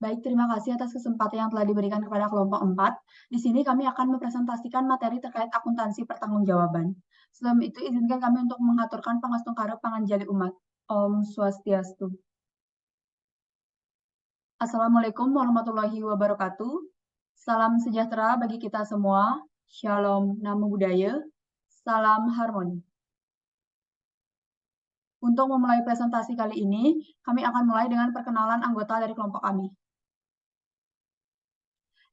Baik, terima kasih atas kesempatan yang telah diberikan kepada kelompok 4. Di sini kami akan mempresentasikan materi terkait akuntansi pertanggungjawaban. Sebelum itu, izinkan kami untuk mengaturkan pangastung karep panganjali umat. Om Swastiastu. Assalamualaikum warahmatullahi wabarakatuh. Salam sejahtera bagi kita semua. Shalom, namo buddhaya. Salam harmoni. Untuk memulai presentasi kali ini, kami akan mulai dengan perkenalan anggota dari kelompok kami.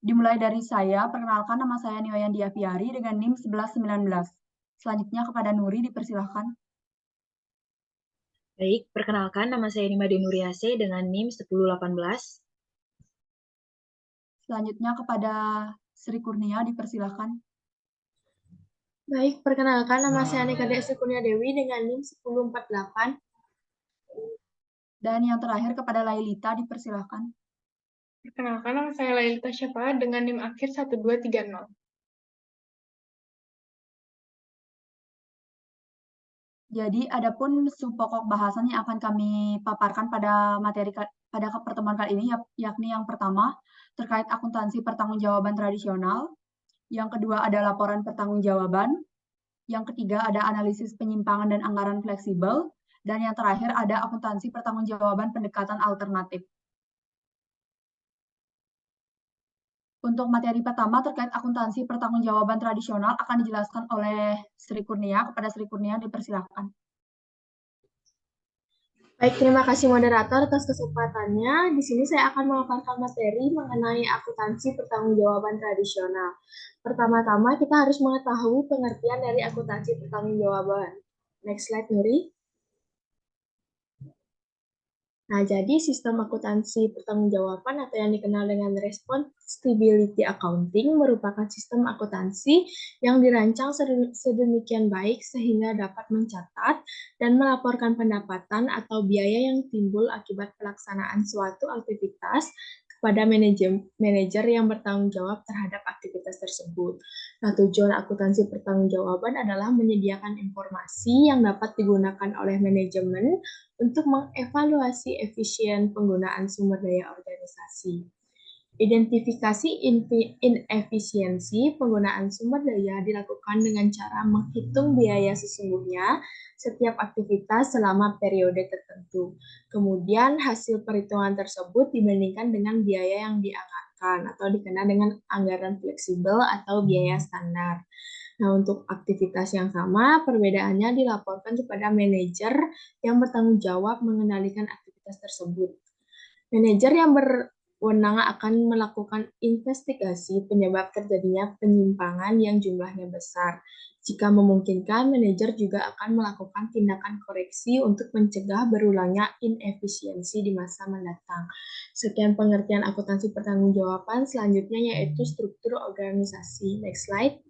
Dimulai dari saya, perkenalkan nama saya Niwayan Diapiari dengan NIM 1119. Selanjutnya kepada Nuri, dipersilahkan. Baik, perkenalkan nama saya Nimade Nuriase dengan NIM 1018. Selanjutnya kepada Sri Kurnia, dipersilahkan. Baik, perkenalkan nama saya Nika Desi Kurnia Dewi dengan NIM 1048. Dan yang terakhir kepada Lailita, dipersilahkan. Perkenalkan, nama saya Lailita Syafaat dengan NIM akhir 1230. Jadi, adapun sub pokok bahasan yang akan kami paparkan pada pertemuan kali ini, yakni yang pertama, terkait akuntansi pertanggungjawaban tradisional. Yang kedua ada laporan pertanggungjawaban. Yang ketiga ada analisis penyimpangan dan anggaran fleksibel. Dan yang terakhir ada akuntansi pertanggungjawaban pendekatan alternatif. Untuk materi pertama terkait akuntansi pertanggungjawaban tradisional akan dijelaskan oleh Sri Kurnia. Kepada Sri Kurnia, dipersilakan. Baik, terima kasih moderator atas kesempatannya. Di sini saya akan memaparkan materi mengenai akuntansi pertanggungjawaban tradisional. Pertama-tama kita harus mengetahui pengertian dari akuntansi pertanggungjawaban. Next slide, Nuri. Nah, jadi sistem akuntansi pertanggungjawaban atau yang dikenal dengan responsibility accounting merupakan sistem akuntansi yang dirancang sedemikian baik sehingga dapat mencatat dan melaporkan pendapatan atau biaya yang timbul akibat pelaksanaan suatu aktivitas kepada manajer yang bertanggung jawab terhadap aktivitas tersebut. Nah, tujuan akuntansi pertanggungjawaban adalah menyediakan informasi yang dapat digunakan oleh manajemen untuk mengevaluasi efisien penggunaan sumber daya organisasi. Identifikasi inefisiensi penggunaan sumber daya dilakukan dengan cara menghitung biaya sesungguhnya setiap aktivitas selama periode tertentu. Kemudian hasil perhitungan tersebut dibandingkan dengan biaya yang dianggarkan atau dikenal dengan anggaran fleksibel atau biaya standar. Nah, untuk aktivitas yang sama, perbedaannya dilaporkan kepada manajer yang bertanggung jawab mengendalikan aktivitas tersebut. Manajer yang berwenang akan melakukan investigasi penyebab terjadinya penyimpangan yang jumlahnya besar. Jika memungkinkan, manajer juga akan melakukan tindakan koreksi untuk mencegah berulangnya inefisiensi di masa mendatang. Sekian pengertian akuntansi pertanggungjawaban, selanjutnya yaitu struktur organisasi. Next slide.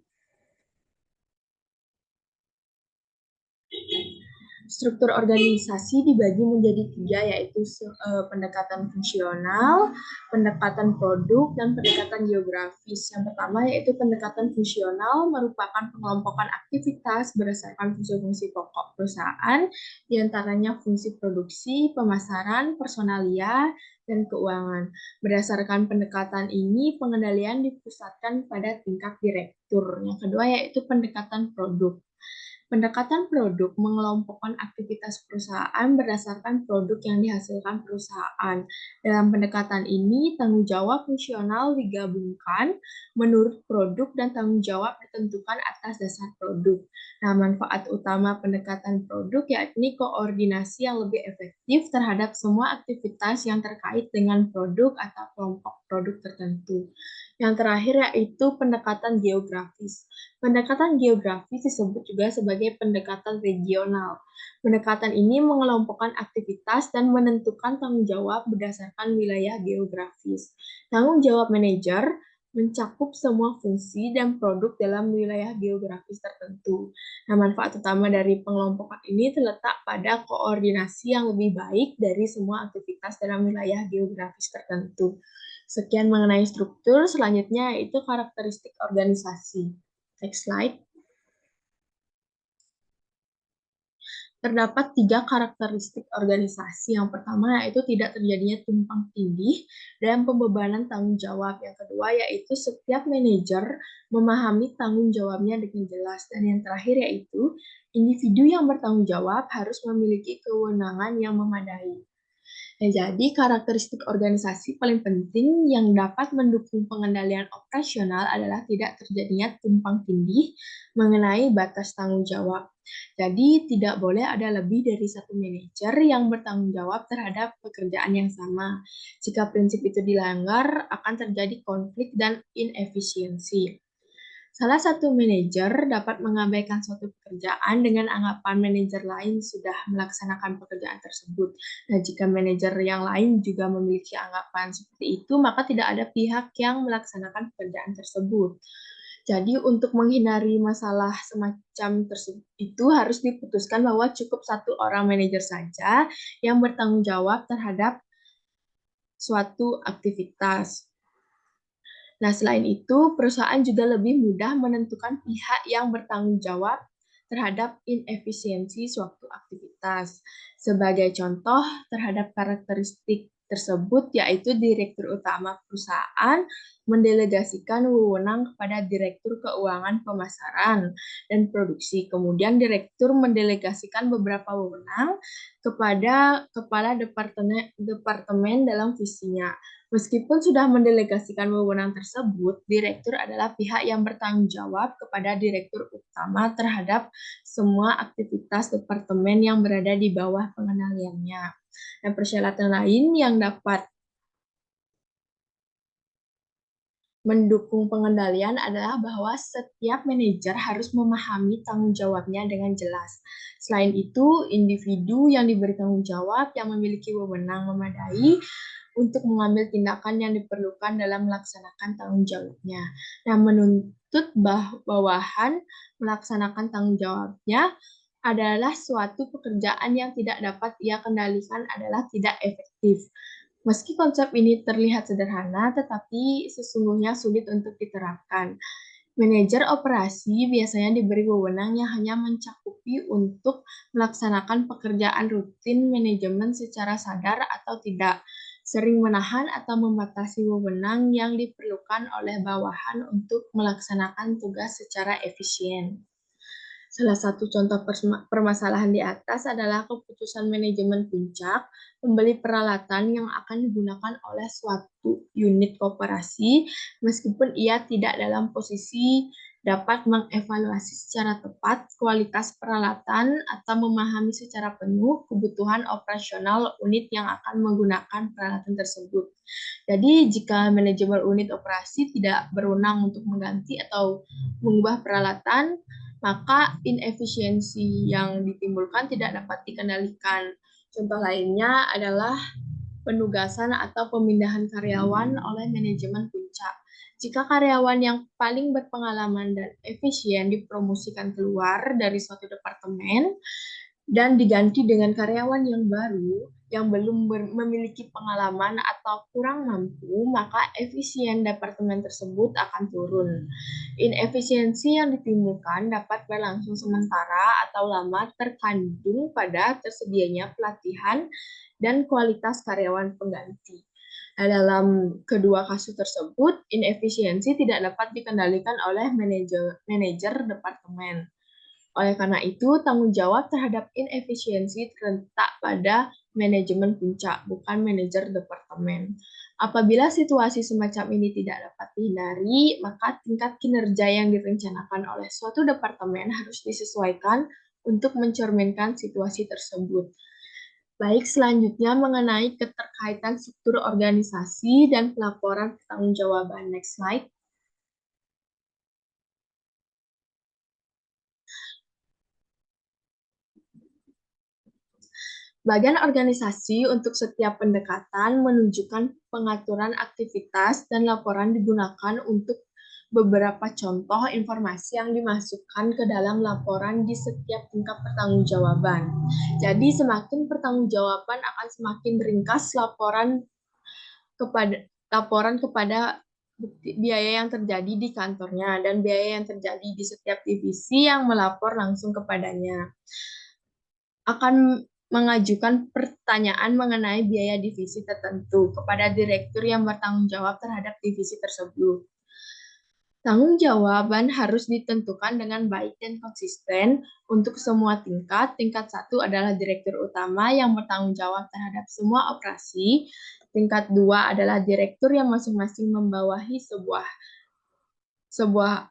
Struktur organisasi dibagi menjadi 3, yaitu pendekatan fungsional, pendekatan produk, dan pendekatan geografis. Yang pertama yaitu pendekatan fungsional merupakan pengelompokan aktivitas berdasarkan fungsi-fungsi pokok perusahaan, diantaranya fungsi produksi, pemasaran, personalia, dan keuangan. Berdasarkan pendekatan ini, pengendalian dipusatkan pada tingkat direktur. Yang kedua yaitu pendekatan produk. Pendekatan produk mengelompokkan aktivitas perusahaan berdasarkan produk yang dihasilkan perusahaan. Dalam pendekatan ini, tanggung jawab fungsional digabungkan menurut produk dan tanggung jawab ditentukan atas dasar produk. Nah, manfaat utama pendekatan produk yakni koordinasi yang lebih efektif terhadap semua aktivitas yang terkait dengan produk atau kelompok produk tertentu. Yang terakhir yaitu pendekatan geografis. Pendekatan geografis disebut juga sebagai pendekatan regional. Pendekatan ini mengelompokkan aktivitas dan menentukan tanggung jawab berdasarkan wilayah geografis. Tanggung jawab manajer mencakup semua fungsi dan produk dalam wilayah geografis tertentu. Nah, manfaat utama dari pengelompokan ini terletak pada koordinasi yang lebih baik dari semua aktivitas dalam wilayah geografis tertentu. Sekian mengenai struktur, selanjutnya yaitu karakteristik organisasi. Next slide. Terdapat 3 karakteristik organisasi. Yang pertama yaitu tidak terjadinya tumpang tindih dan pembebanan tanggung jawab. Yang kedua yaitu setiap manajer memahami tanggung jawabnya dengan jelas. Dan yang terakhir yaitu individu yang bertanggung jawab harus memiliki kewenangan yang memadai. Nah, jadi karakteristik organisasi paling penting yang dapat mendukung pengendalian operasional adalah tidak terjadinya tumpang tindih mengenai batas tanggung jawab. Jadi tidak boleh ada lebih dari satu manajer yang bertanggung jawab terhadap pekerjaan yang sama. Jika prinsip itu dilanggar, akan terjadi konflik dan inefisiensi. Salah satu manajer dapat mengabaikan suatu pekerjaan dengan anggapan manajer lain sudah melaksanakan pekerjaan tersebut. Nah, jika manajer yang lain juga memiliki anggapan seperti itu, maka tidak ada pihak yang melaksanakan pekerjaan tersebut. Jadi, untuk menghindari masalah semacam tersebut itu harus diputuskan bahwa cukup satu orang manajer saja yang bertanggung jawab terhadap suatu aktivitas. Nah, selain itu, perusahaan juga lebih mudah menentukan pihak yang bertanggung jawab terhadap inefisiensi suatu aktivitas. Sebagai contoh terhadap karakteristik tersebut, yaitu direktur utama perusahaan mendelegasikan wewenang kepada direktur keuangan pemasaran dan produksi. Kemudian direktur mendelegasikan beberapa wewenang kepada kepala departemen dalam visinya. Meskipun sudah mendelegasikan wewenang tersebut, direktur adalah pihak yang bertanggung jawab kepada direktur utama terhadap semua aktivitas departemen yang berada di bawah pengendaliannya. Dan persyaratan lain yang dapat mendukung pengendalian adalah bahwa setiap manajer harus memahami tanggung jawabnya dengan jelas. Selain itu, individu yang diberi tanggung jawab yang memiliki wewenang memadai untuk mengambil tindakan yang diperlukan dalam melaksanakan tanggung jawabnya. Nah, menuntut bawahan melaksanakan tanggung jawabnya adalah suatu pekerjaan yang tidak dapat ia kendalikan adalah tidak efektif. Meski konsep ini terlihat sederhana, tetapi sesungguhnya sulit untuk diterapkan. Manajer operasi biasanya diberi wewenang yang hanya mencakupi untuk melaksanakan pekerjaan rutin manajemen secara sadar atau tidak, sering menahan atau membatasi wewenang yang diperlukan oleh bawahan untuk melaksanakan tugas secara efisien. Salah satu contoh permasalahan di atas adalah keputusan manajemen puncak membeli peralatan yang akan digunakan oleh suatu unit koperasi meskipun ia tidak dalam posisi dapat mengevaluasi secara tepat kualitas peralatan atau memahami secara penuh kebutuhan operasional unit yang akan menggunakan peralatan tersebut. Jadi, jika manajemen unit operasi tidak berwenang untuk mengganti atau mengubah peralatan, maka inefisiensi yang ditimbulkan tidak dapat dikendalikan. Contoh lainnya adalah penugasan atau pemindahan karyawan oleh manajemen puncak. Jika karyawan yang paling berpengalaman dan efisien dipromosikan keluar dari suatu departemen dan diganti dengan karyawan yang baru yang belum memiliki pengalaman atau kurang mampu, maka efisien departemen tersebut akan turun. Inefisiensi yang ditimbulkan dapat berlangsung sementara atau lama terkandung pada tersedianya pelatihan dan kualitas karyawan pengganti. Nah, dalam kedua kasus tersebut, inefisiensi tidak dapat dikendalikan oleh manajer departemen. Oleh karena itu, tanggung jawab terhadap inefisiensi terletak pada manajemen puncak, bukan manajer departemen. Apabila situasi semacam ini tidak dapat dihindari, maka tingkat kinerja yang direncanakan oleh suatu departemen harus disesuaikan untuk mencerminkan situasi tersebut. Baik, selanjutnya mengenai keterkaitan struktur organisasi dan pelaporan pertanggungjawaban. Next slide. Bagian organisasi untuk setiap pendekatan menunjukkan pengaturan aktivitas dan laporan digunakan untuk beberapa contoh informasi yang dimasukkan ke dalam laporan di setiap tingkat pertanggungjawaban. Jadi semakin pertanggungjawaban akan semakin ringkas laporan kepada biaya yang terjadi di kantornya dan biaya yang terjadi di setiap divisi yang melapor langsung kepadanya. akan mengajukan pertanyaan mengenai biaya divisi tertentu kepada direktur yang bertanggung jawab terhadap divisi tersebut. Tanggung jawaban harus ditentukan dengan baik dan konsisten untuk semua tingkat. Tingkat 1 adalah direktur utama yang bertanggung jawab terhadap semua operasi. Tingkat 2 adalah direktur yang masing-masing membawahi sebuah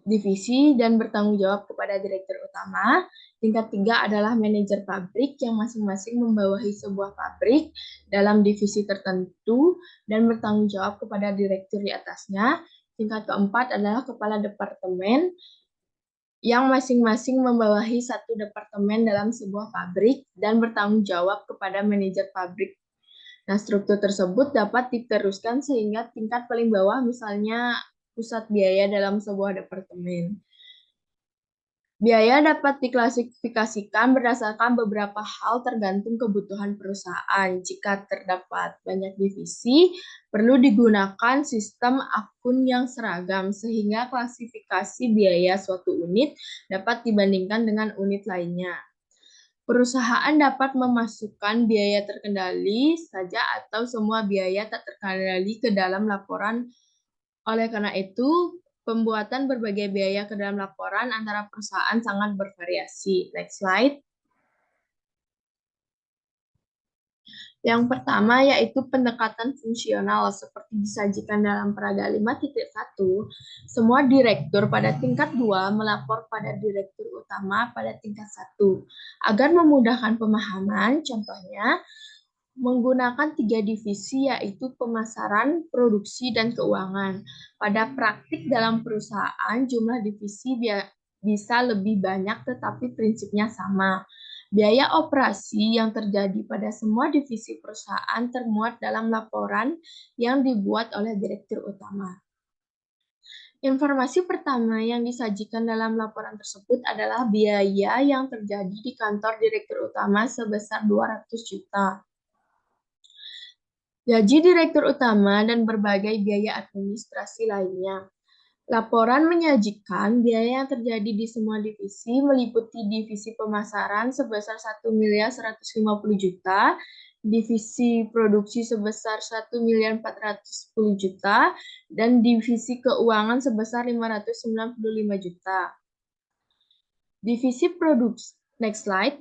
divisi dan bertanggung jawab kepada direktur utama. Tingkat 3 adalah manajer pabrik yang masing-masing membawahi sebuah pabrik dalam divisi tertentu dan bertanggung jawab kepada direktur di atasnya. Tingkat keempat adalah kepala departemen yang masing-masing membawahi satu departemen dalam sebuah pabrik dan bertanggung jawab kepada manajer pabrik. Nah, struktur tersebut dapat diteruskan sehingga tingkat paling bawah misalnya pusat biaya dalam sebuah departemen. Biaya dapat diklasifikasikan berdasarkan beberapa hal tergantung kebutuhan perusahaan. Jika terdapat banyak divisi, perlu digunakan sistem akun yang seragam sehingga klasifikasi biaya suatu unit dapat dibandingkan dengan unit lainnya. Perusahaan dapat memasukkan biaya terkendali saja atau semua biaya tak terkendali ke dalam laporan. Oleh karena itu, pembuatan berbagai biaya ke dalam laporan antara perusahaan sangat bervariasi. Next slide. Yang pertama yaitu pendekatan fungsional seperti disajikan dalam Peraga 5.1. Semua direktur pada tingkat 2 melapor pada direktur utama pada tingkat 1. Agar memudahkan pemahaman, contohnya menggunakan 3 divisi yaitu pemasaran, produksi, dan keuangan. Pada praktik dalam perusahaan, jumlah divisi bisa lebih banyak tetapi prinsipnya sama. Biaya operasi yang terjadi pada semua divisi perusahaan termuat dalam laporan yang dibuat oleh direktur utama. Informasi pertama yang disajikan dalam laporan tersebut adalah biaya yang terjadi di kantor direktur utama sebesar 200 juta. Gaji direktur utama dan berbagai biaya administrasi lainnya. Laporan menyajikan biaya yang terjadi di semua divisi meliputi divisi pemasaran sebesar 1.150 juta, divisi produksi sebesar 1.410 juta, dan divisi keuangan sebesar 595 juta. Divisi produksi, next slide.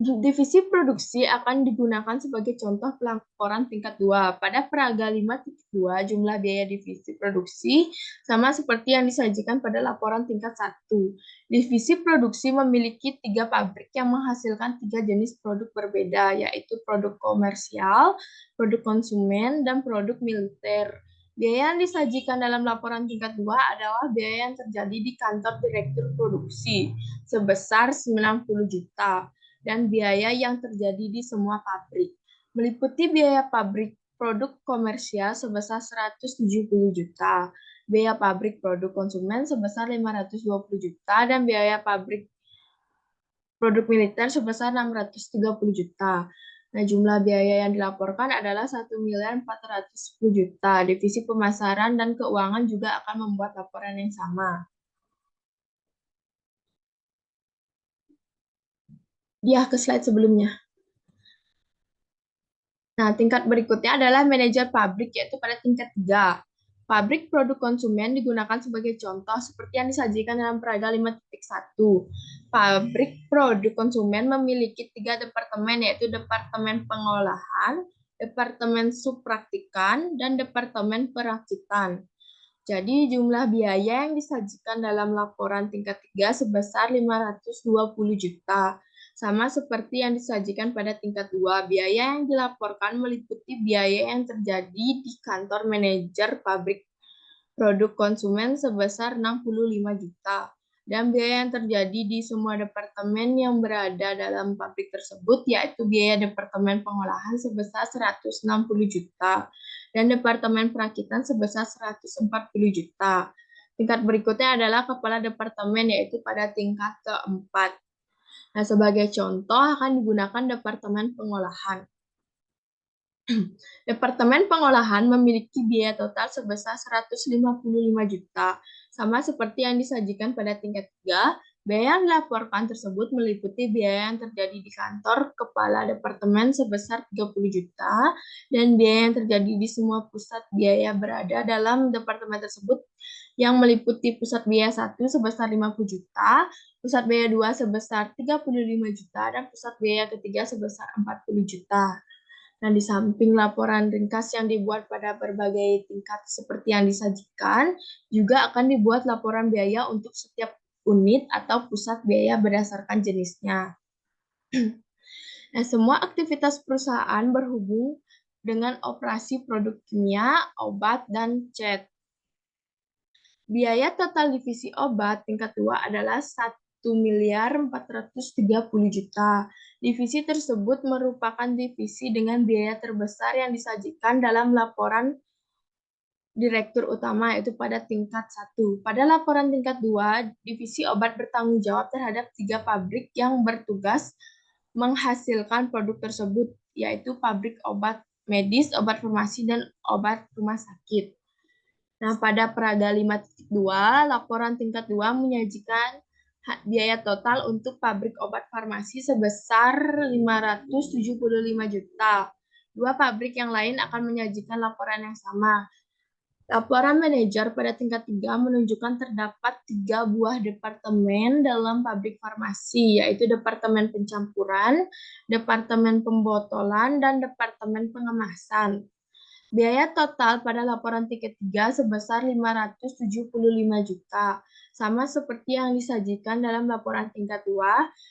Divisi produksi akan digunakan sebagai contoh pelaporan tingkat 2. Pada Peraga 5.2, jumlah biaya divisi produksi sama seperti yang disajikan pada laporan tingkat 1. Divisi produksi memiliki 3 pabrik yang menghasilkan 3 jenis produk berbeda, yaitu produk komersial, produk konsumen, dan produk militer. Biaya yang disajikan dalam laporan tingkat 2 adalah biaya yang terjadi di kantor direktur produksi sebesar 90 juta. Dan biaya yang terjadi di semua pabrik, meliputi biaya pabrik produk komersial sebesar 170 juta, biaya pabrik produk konsumen sebesar 520 juta, dan biaya pabrik produk militer sebesar 630 juta. Nah, jumlah biaya yang dilaporkan adalah 1.410 juta. Divisi pemasaran dan keuangan juga akan membuat laporan yang sama. Dia ke slide sebelumnya. Nah, tingkat berikutnya adalah manajer pabrik, yaitu pada tingkat 3. Pabrik produk konsumen digunakan sebagai contoh seperti yang disajikan dalam Peraga 5.1. Pabrik produk konsumen memiliki 3 departemen, yaitu Departemen Pengolahan, Departemen Subpraktikan, dan Departemen Perakitan. Jadi jumlah biaya yang disajikan dalam laporan tingkat 3 sebesar 520 juta. Sama seperti yang disajikan pada tingkat 2, biaya yang dilaporkan meliputi biaya yang terjadi di kantor manajer pabrik produk konsumen sebesar 65 juta. Dan biaya yang terjadi di semua departemen yang berada dalam pabrik tersebut, yaitu biaya Departemen Pengolahan sebesar 160 juta, dan Departemen Perakitan sebesar 140 juta. Tingkat berikutnya adalah Kepala Departemen, yaitu pada tingkat keempat. Nah, sebagai contoh akan digunakan Departemen Pengolahan. Departemen Pengolahan memiliki biaya total sebesar 155 juta. Sama seperti yang disajikan pada tingkat 3, biaya yang dilaporkan tersebut meliputi biaya yang terjadi di kantor kepala departemen sebesar 30 juta, dan biaya yang terjadi di semua pusat biaya berada dalam departemen tersebut yang meliputi pusat biaya 1 sebesar 50 juta, pusat biaya 2 sebesar 35 juta, dan pusat biaya ketiga sebesar 40 juta. Nah, di samping laporan ringkas yang dibuat pada berbagai tingkat seperti yang disajikan, juga akan dibuat laporan biaya untuk setiap unit atau pusat biaya berdasarkan jenisnya. Nah, semua aktivitas perusahaan berhubung dengan operasi produk kimia, obat, dan cat. Biaya total divisi obat tingkat 2 adalah 1.430 juta. Divisi tersebut merupakan divisi dengan biaya terbesar yang disajikan dalam laporan Direktur Utama, yaitu pada tingkat 1. Pada laporan tingkat 2, divisi obat bertanggung jawab terhadap 3 pabrik yang bertugas menghasilkan produk tersebut, yaitu pabrik obat medis, obat farmasi, dan obat rumah sakit. Nah, pada Praga 5.2, laporan tingkat 2 menyajikan biaya total untuk pabrik obat farmasi sebesar 575 juta. Dua pabrik yang lain akan menyajikan laporan yang sama. Laporan manajer pada tingkat 3 menunjukkan terdapat 3 buah departemen dalam pabrik farmasi, yaitu Departemen Pencampuran, Departemen Pembotolan, dan Departemen Pengemasan. Biaya total pada laporan tingkat 3 sebesar 575 juta, sama seperti yang disajikan dalam laporan tingkat 2.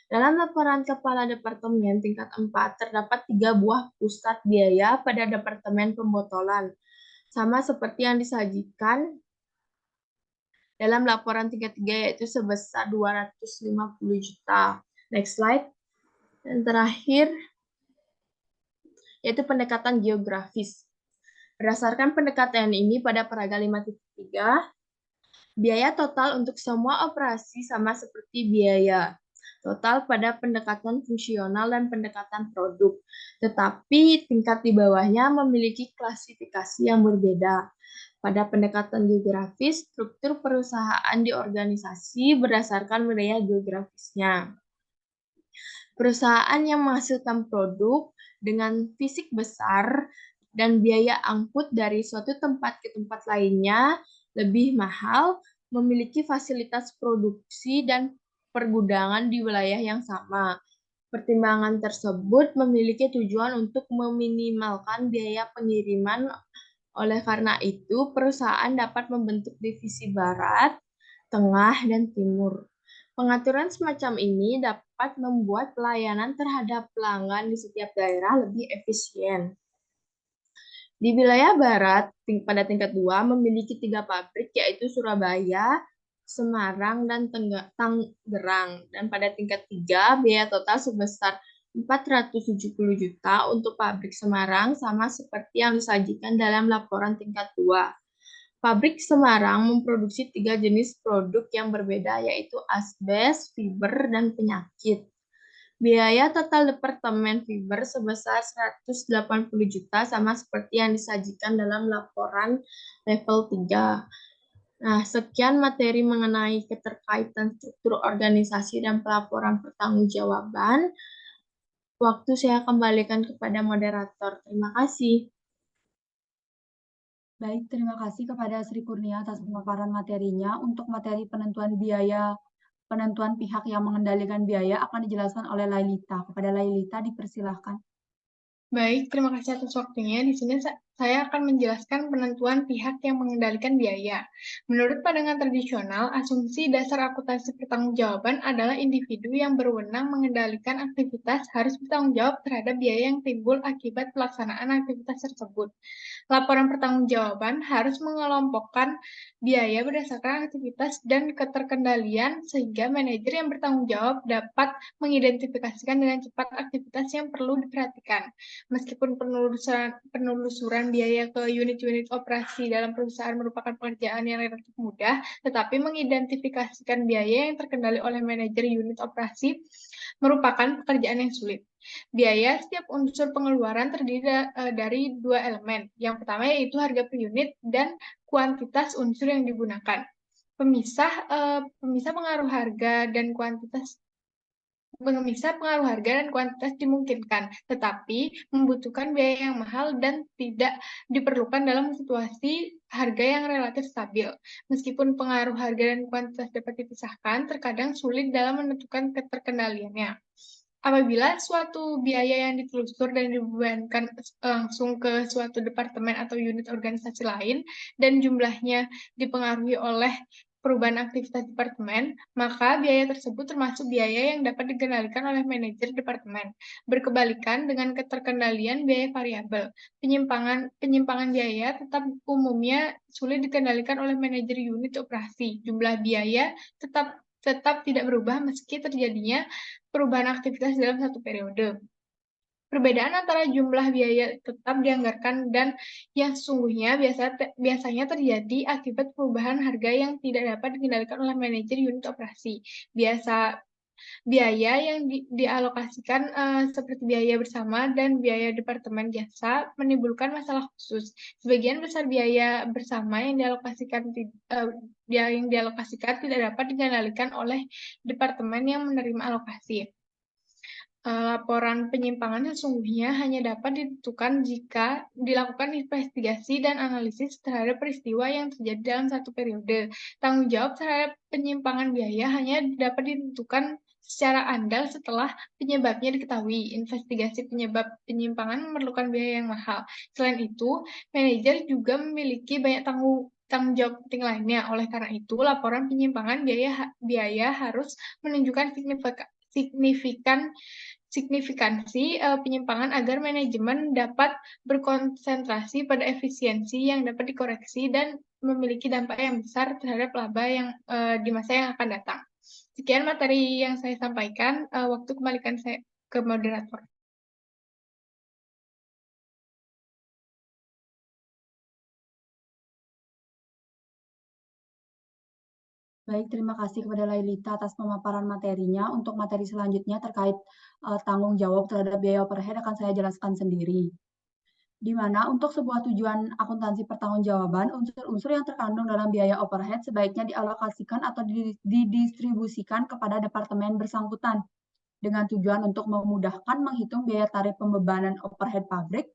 Dalam laporan Kepala Departemen tingkat 4, terdapat 3 buah pusat biaya pada Departemen Pembotolan, sama seperti yang disajikan dalam laporan tingkat 3, yaitu sebesar 250 juta. Next slide. Dan terakhir, yaitu pendekatan geografis. Berdasarkan pendekatan ini pada Praga 5.3, biaya total untuk semua operasi sama seperti biaya total pada pendekatan fungsional dan pendekatan produk. Tetapi tingkat di bawahnya memiliki klasifikasi yang berbeda. Pada pendekatan geografis, struktur perusahaan di organisasi berdasarkan wilayah geografisnya. Perusahaan yang menghasilkan produk dengan fisik besar dan biaya angkut dari suatu tempat ke tempat lainnya lebih mahal, memiliki fasilitas produksi dan pergudangan di wilayah yang sama. Pertimbangan tersebut memiliki tujuan untuk meminimalkan biaya pengiriman. Oleh karena itu, perusahaan dapat membentuk divisi barat, tengah, dan timur. Pengaturan semacam ini dapat membuat pelayanan terhadap pelanggan di setiap daerah lebih efisien. Di wilayah barat, pada tingkat 2 memiliki 3 pabrik, yaitu Surabaya, Semarang, dan Tangerang. Dan pada tingkat 3, biaya total sebesar 470 juta untuk pabrik Semarang, sama seperti yang disajikan dalam laporan tingkat 2. Pabrik Semarang memproduksi 3 jenis produk yang berbeda, yaitu asbes, fiber, dan penyakit. Biaya total Departemen Fiber sebesar 180 juta, sama seperti yang disajikan dalam laporan level 3. Nah, sekian materi mengenai keterkaitan struktur organisasi dan pelaporan pertanggungjawaban. Waktu saya kembalikan kepada moderator. Terima kasih. Baik, terima kasih kepada Sri Kurnia atas pemaparan materinya. Untuk materi penentuan biaya, penentuan pihak yang mengendalikan biaya akan dijelaskan oleh Lailita. Kepada Lailita dipersilahkan. Baik, terima kasih atas waktunya. Di sini saya akan menjelaskan penentuan pihak yang mengendalikan biaya. Menurut pandangan tradisional, asumsi dasar akuntansi pertanggungjawaban adalah individu yang berwenang mengendalikan aktivitas harus bertanggung jawab terhadap biaya yang timbul akibat pelaksanaan aktivitas tersebut. Laporan pertanggungjawaban harus mengelompokkan biaya berdasarkan aktivitas dan keterkendalian sehingga manajer yang bertanggung jawab dapat mengidentifikasikan dengan cepat aktivitas yang perlu diperhatikan. Meskipun penelusuran biaya ke unit-unit operasi dalam perusahaan merupakan pekerjaan yang relatif mudah, tetapi mengidentifikasikan biaya yang terkendali oleh manajer unit operasi merupakan pekerjaan yang sulit. Biaya setiap unsur pengeluaran terdiri dari 2 elemen. Yang pertama yaitu harga per unit dan kuantitas unsur yang digunakan. Pemisah pengaruh harga dan kuantitas dimungkinkan, tetapi membutuhkan biaya yang mahal dan tidak diperlukan dalam situasi harga yang relatif stabil. Meskipun pengaruh harga dan kuantitas dapat dipisahkan, terkadang sulit dalam menentukan keterkendaliannya. Apabila suatu biaya yang ditelusur dan dibebankan langsung ke suatu departemen atau unit organisasi lain dan jumlahnya dipengaruhi oleh perubahan aktivitas departemen, maka biaya tersebut termasuk biaya yang dapat dikendalikan oleh manajer departemen. Berkebalikan dengan keterkendalian biaya variabel, penyimpangan biaya tetap umumnya sulit dikendalikan oleh manajer unit operasi. Jumlah biaya tetap tidak berubah meski terjadinya perubahan aktivitas dalam satu periode. Perbedaan antara jumlah biaya tetap dianggarkan dan yang sesungguhnya biasanya terjadi akibat perubahan harga yang tidak dapat dikendalikan oleh manajer unit operasi. Biaya yang dialokasikan seperti biaya bersama dan biaya departemen jasa menimbulkan masalah khusus. Sebagian besar biaya bersama yang dialokasikan tidak dapat dikendalikan oleh departemen yang menerima alokasi. Laporan penyimpangan sesungguhnya hanya dapat ditentukan jika dilakukan investigasi dan analisis terhadap peristiwa yang terjadi dalam satu periode. Tanggung jawab terhadap penyimpangan biaya hanya dapat ditentukan secara andal setelah penyebabnya diketahui. Investigasi penyebab penyimpangan memerlukan biaya yang mahal. Selain itu, manajer juga memiliki banyak tanggung jawab penting lainnya. Oleh karena itu, laporan penyimpangan biaya harus menunjukkan signifikansi penyimpangan agar manajemen dapat berkonsentrasi pada efisiensi yang dapat dikoreksi dan memiliki dampak yang besar terhadap laba yang di masa yang akan datang. Sekian materi yang saya sampaikan. Waktu kembalikan saya ke moderator. Baik, terima kasih kepada Lailita atas pemaparan materinya. Untuk materi selanjutnya terkait tanggung jawab terhadap biaya overhead akan saya jelaskan sendiri. Di mana untuk sebuah tujuan akuntansi pertanggungjawaban, unsur-unsur yang terkandung dalam biaya overhead sebaiknya dialokasikan atau didistribusikan kepada departemen bersangkutan dengan tujuan untuk memudahkan menghitung biaya tarif pembebanan overhead pabrik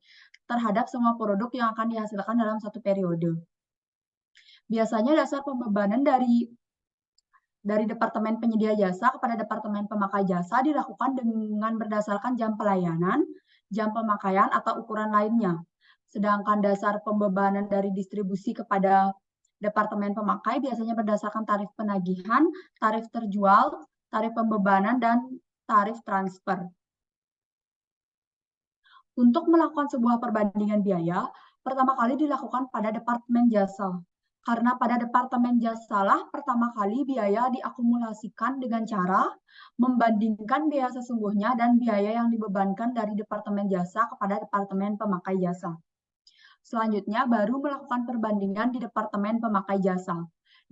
terhadap semua produk yang akan dihasilkan dalam satu periode. Biasanya dasar pembebanan dari departemen penyedia jasa kepada departemen pemakai jasa dilakukan dengan berdasarkan jam pelayanan, jam pemakaian, atau ukuran lainnya. Sedangkan dasar pembebanan dari distribusi kepada departemen pemakai biasanya berdasarkan tarif penagihan, tarif terjual, tarif pembebanan, dan tarif transfer. Untuk melakukan sebuah perbandingan biaya, pertama kali dilakukan pada departemen jasa. Karena pada departemen jasalah pertama kali biaya diakumulasikan dengan cara membandingkan biaya sesungguhnya dan biaya yang dibebankan dari departemen jasa kepada departemen pemakai jasa. Selanjutnya baru melakukan perbandingan di departemen pemakai jasa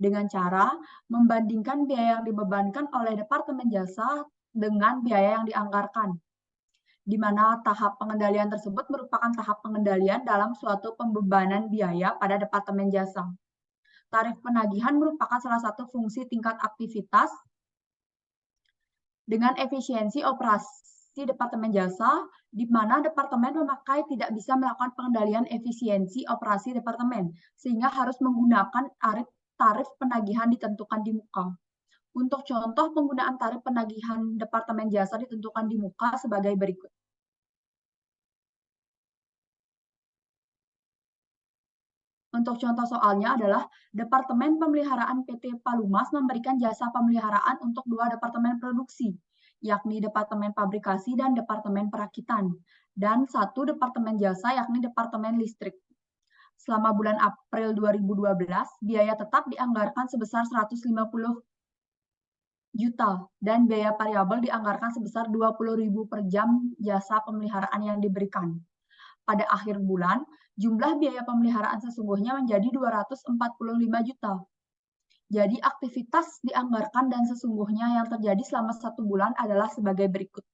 dengan cara membandingkan biaya yang dibebankan oleh departemen jasa dengan biaya yang dianggarkan, di mana tahap pengendalian tersebut merupakan tahap pengendalian dalam suatu pembebanan biaya pada departemen jasa. Tarif penagihan merupakan salah satu fungsi tingkat aktivitas dengan efisiensi operasi departemen jasa, di mana departemen pemakai tidak bisa melakukan pengendalian efisiensi operasi departemen, sehingga harus menggunakan tarif penagihan ditentukan di muka. Untuk contoh penggunaan tarif penagihan departemen jasa ditentukan di muka sebagai berikut. Untuk contoh soalnya adalah Departemen Pemeliharaan PT Palumas memberikan jasa pemeliharaan untuk 2 departemen produksi, yakni Departemen Pabrikasi dan Departemen Perakitan, dan 1 departemen jasa yakni Departemen Listrik. Selama bulan April 2012, biaya tetap dianggarkan sebesar 150 juta dan biaya variabel dianggarkan sebesar 20.000 per jam jasa pemeliharaan yang diberikan. Pada akhir bulan, jumlah biaya pemeliharaan sesungguhnya menjadi 245 juta. Jadi aktivitas dianggarkan dan sesungguhnya yang terjadi selama 1 bulan adalah sebagai berikut.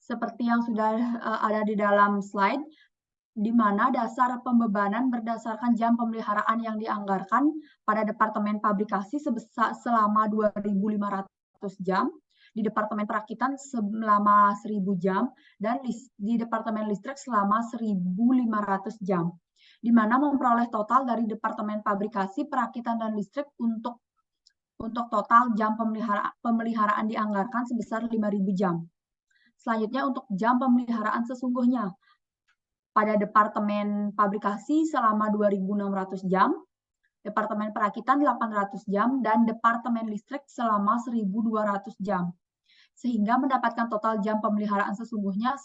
Seperti yang sudah ada di dalam slide, di mana dasar pembebanan berdasarkan jam pemeliharaan yang dianggarkan pada Departemen Pabrikasi selama 2.500 jam, di Departemen Perakitan selama 1.000 jam, dan di Departemen Listrik selama 1.500 jam, di mana memperoleh total dari Departemen Pabrikasi, Perakitan, dan Listrik untuk total jam pemeliharaan dianggarkan sebesar 5.000 jam. Selanjutnya untuk jam pemeliharaan sesungguhnya. Pada Departemen Pabrikasi selama 2.600 jam, Departemen Perakitan 800 jam, dan Departemen Listrik selama 1.200 jam. Sehingga mendapatkan total jam pemeliharaan sesungguhnya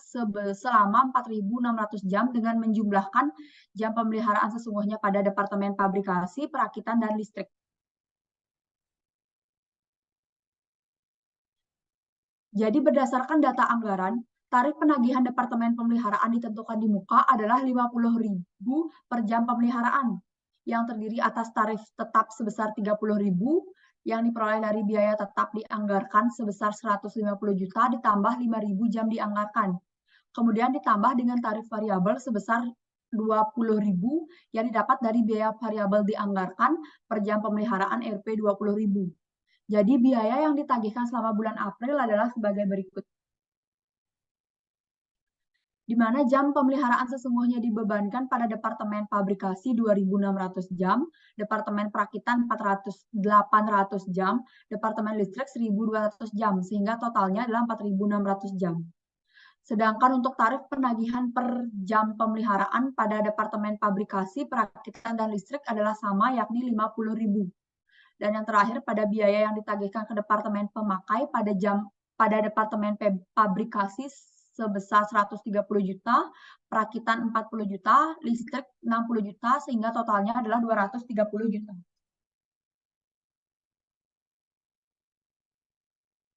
selama 4.600 jam dengan menjumlahkan jam pemeliharaan sesungguhnya pada Departemen Pabrikasi, Perakitan, dan Listrik. Jadi berdasarkan data anggaran, tarif penagihan Departemen Pemeliharaan ditentukan di muka adalah 50.000 per jam pemeliharaan, yang terdiri atas tarif tetap sebesar 30.000, yang diperoleh dari biaya tetap dianggarkan sebesar 150 juta ditambah 5.000 jam dianggarkan. Kemudian ditambah dengan tarif variabel sebesar 20.000 yang didapat dari biaya variabel dianggarkan per jam pemeliharaan Rp 20.000. Jadi biaya yang ditagihkan selama bulan April adalah sebagai berikut. Di mana jam pemeliharaan sesungguhnya dibebankan pada Departemen Pabrikasi 2.600 jam, Departemen Perakitan 800 jam, Departemen Listrik 1.200 jam, sehingga totalnya adalah 4.600 jam. Sedangkan untuk tarif penagihan per jam pemeliharaan pada Departemen Pabrikasi, Perakitan, dan Listrik adalah sama, yakni 50.000. Dan yang terakhir pada biaya yang ditagihkan ke Departemen Pemakai pada Departemen Pabrikasi sebesar 130 juta, Perakitan 40 juta, Listrik 60 juta, sehingga totalnya adalah 230 juta.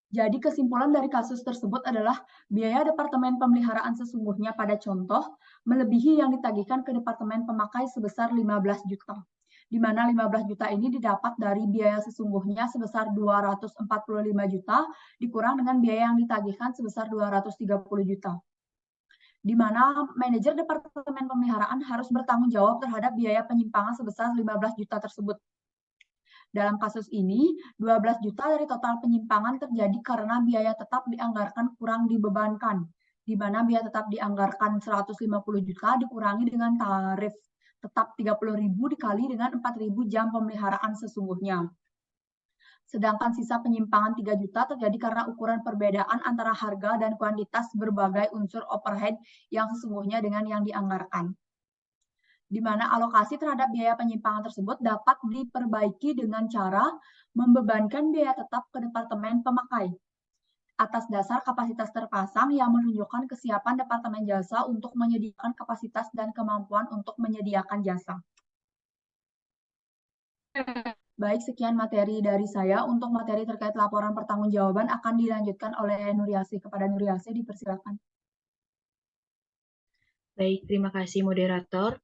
Jadi kesimpulan dari kasus tersebut adalah biaya Departemen Pemeliharaan sesungguhnya pada contoh melebihi yang ditagihkan ke Departemen Pemakai sebesar 15 juta. Di mana 15 juta ini didapat dari biaya sesungguhnya sebesar 245 juta, dikurang dengan biaya yang ditagihkan sebesar 230 juta. Di mana manajer Departemen Pemeliharaan harus bertanggung jawab terhadap biaya penyimpangan sebesar 15 juta tersebut. Dalam kasus ini, 12 juta dari total penyimpangan terjadi karena biaya tetap dianggarkan kurang dibebankan, di mana biaya tetap dianggarkan 150 juta dikurangi dengan tarif tetap 30.000 dikali dengan 4.000 jam pemeliharaan sesungguhnya. Sedangkan sisa penyimpangan 3 juta terjadi karena ukuran perbedaan antara harga dan kuantitas berbagai unsur overhead yang sesungguhnya dengan yang dianggarkan. Di mana alokasi terhadap biaya penyimpangan tersebut dapat diperbaiki dengan cara membebankan biaya tetap ke Departemen Pemakai atas dasar kapasitas terpasang yang menunjukkan kesiapan Departemen Jasa untuk menyediakan kapasitas dan kemampuan untuk menyediakan jasa. Baik, sekian materi dari saya. Untuk materi terkait laporan pertanggungjawaban akan dilanjutkan oleh Nuriasi. Kepada Nuriasi, dipersilakan. Baik, terima kasih moderator.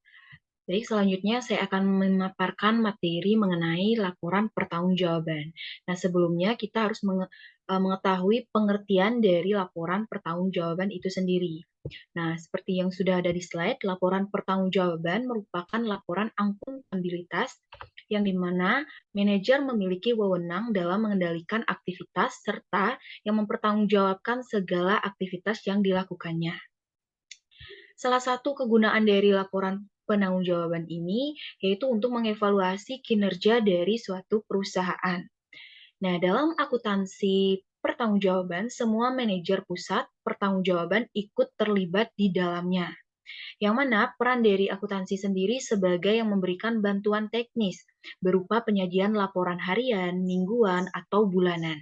Baik, selanjutnya saya akan memaparkan materi mengenai laporan pertanggungjawaban. Nah, sebelumnya kita harus mengetahui pengertian dari laporan pertanggungjawaban itu sendiri. Nah, seperti yang sudah ada di slide, laporan pertanggungjawaban merupakan laporan akuntabilitas yang dimana manajer memiliki wewenang dalam mengendalikan aktivitas serta yang mempertanggungjawabkan segala aktivitas yang dilakukannya. Salah satu kegunaan dari laporan penanggung-jawaban ini yaitu untuk mengevaluasi kinerja dari suatu perusahaan. Nah, dalam akuntansi pertanggungjawaban, semua manajer pusat pertanggungjawaban ikut terlibat di dalamnya. Yang mana peran dari akuntansi sendiri sebagai yang memberikan bantuan teknis berupa penyajian laporan harian, mingguan, atau bulanan.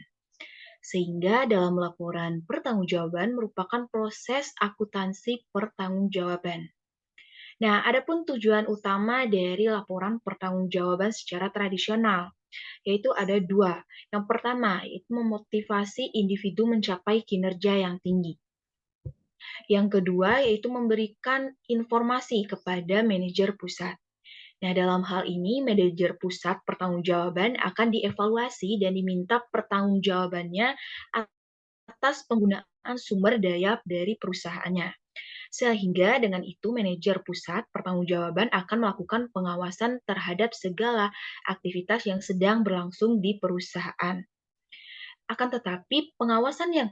Sehingga dalam laporan pertanggungjawaban merupakan proses akuntansi pertanggungjawaban. Nah, adapun tujuan utama dari laporan pertanggungjawaban secara tradisional, yaitu ada dua. Yang pertama, yaitu memotivasi individu mencapai kinerja yang tinggi. Yang kedua, yaitu memberikan informasi kepada manajer pusat. Nah, dalam hal ini, manajer pusat pertanggungjawaban akan dievaluasi dan diminta pertanggungjawabannya atas penggunaan sumber daya dari perusahaannya. Sehingga dengan itu manajer pusat pertanggungjawaban akan melakukan pengawasan terhadap segala aktivitas yang sedang berlangsung di perusahaan. Akan tetapi pengawasan yang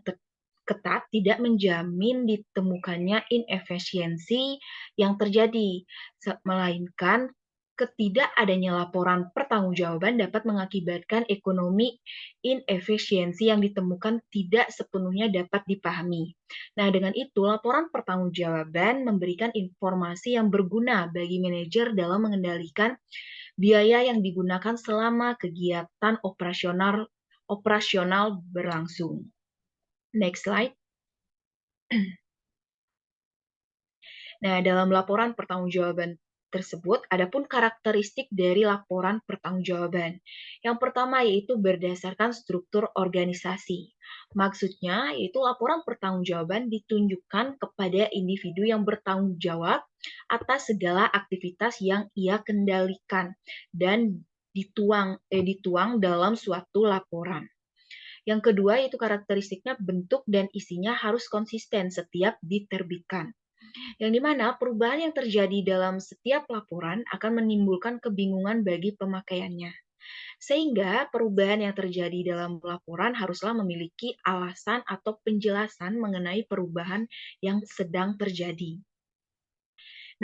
ketat tidak menjamin ditemukannya inefisiensi yang terjadi, melainkan ketidakadanya laporan pertanggungjawaban dapat mengakibatkan ekonomi inefisiensi yang ditemukan tidak sepenuhnya dapat dipahami. Nah, dengan itu laporan pertanggungjawaban memberikan informasi yang berguna bagi manajer dalam mengendalikan biaya yang digunakan selama kegiatan operasional berlangsung. Next slide. Nah, dalam laporan pertanggungjawaban tersebut, adapun karakteristik dari laporan pertanggungjawaban. Yang pertama yaitu berdasarkan struktur organisasi. Maksudnya yaitu laporan pertanggungjawaban ditunjukkan kepada individu yang bertanggung jawab atas segala aktivitas yang ia kendalikan dan dituang dalam suatu laporan. Yang kedua yaitu karakteristiknya bentuk dan isinya harus konsisten setiap diterbitkan. Yang dimana perubahan yang terjadi dalam setiap laporan akan menimbulkan kebingungan bagi pemakaiannya. Sehingga perubahan yang terjadi dalam laporan haruslah memiliki alasan atau penjelasan mengenai perubahan yang sedang terjadi.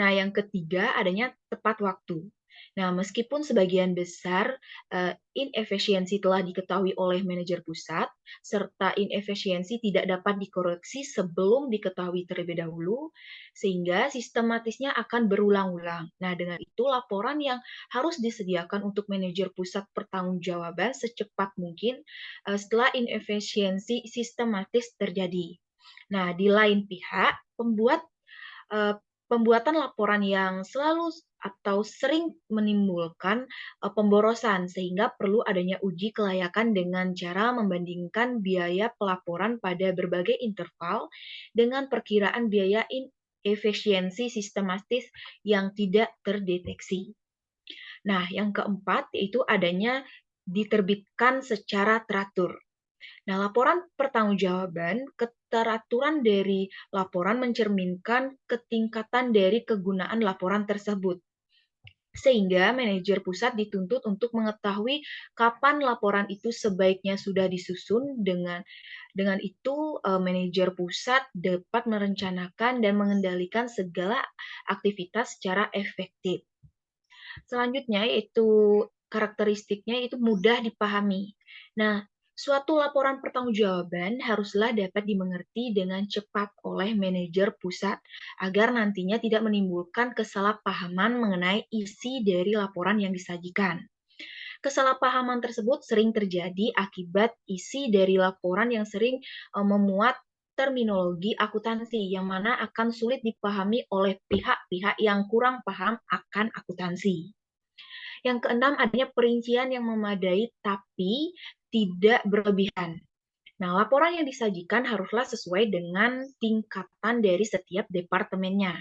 Nah, yang ketiga adanya tepat waktu. Nah, meskipun sebagian besar inefisiensi telah diketahui oleh manajer pusat, serta inefisiensi tidak dapat dikoreksi sebelum diketahui terlebih dahulu, sehingga sistematisnya akan berulang-ulang. Nah, dengan itu laporan yang harus disediakan untuk manajer pusat pertanggungjawaban secepat mungkin setelah inefisiensi sistematis terjadi. Nah, di lain pihak, pembuatan laporan yang selalu atau sering menimbulkan pemborosan sehingga perlu adanya uji kelayakan dengan cara membandingkan biaya pelaporan pada berbagai interval dengan perkiraan biaya efisiensi sistematis yang tidak terdeteksi. Nah, yang keempat yaitu adanya diterbitkan secara teratur. Nah, laporan pertanggungjawaban, keteraturan dari laporan mencerminkan ketingkatan dari kegunaan laporan tersebut. Sehingga manajer pusat dituntut untuk mengetahui kapan laporan itu sebaiknya sudah disusun. Dengan itu, manajer pusat dapat merencanakan dan mengendalikan segala aktivitas secara efektif. Selanjutnya yaitu karakteristiknya itu mudah dipahami. Nah, suatu laporan pertanggungjawaban haruslah dapat dimengerti dengan cepat oleh manajer pusat agar nantinya tidak menimbulkan kesalahpahaman mengenai isi dari laporan yang disajikan. Kesalahpahaman tersebut sering terjadi akibat isi dari laporan yang sering memuat terminologi akuntansi yang mana akan sulit dipahami oleh pihak-pihak yang kurang paham akan akuntansi. Yang keenam, adanya perincian yang memadai tapi tidak berlebihan. Nah, laporan yang disajikan haruslah sesuai dengan tingkatan dari setiap departemennya.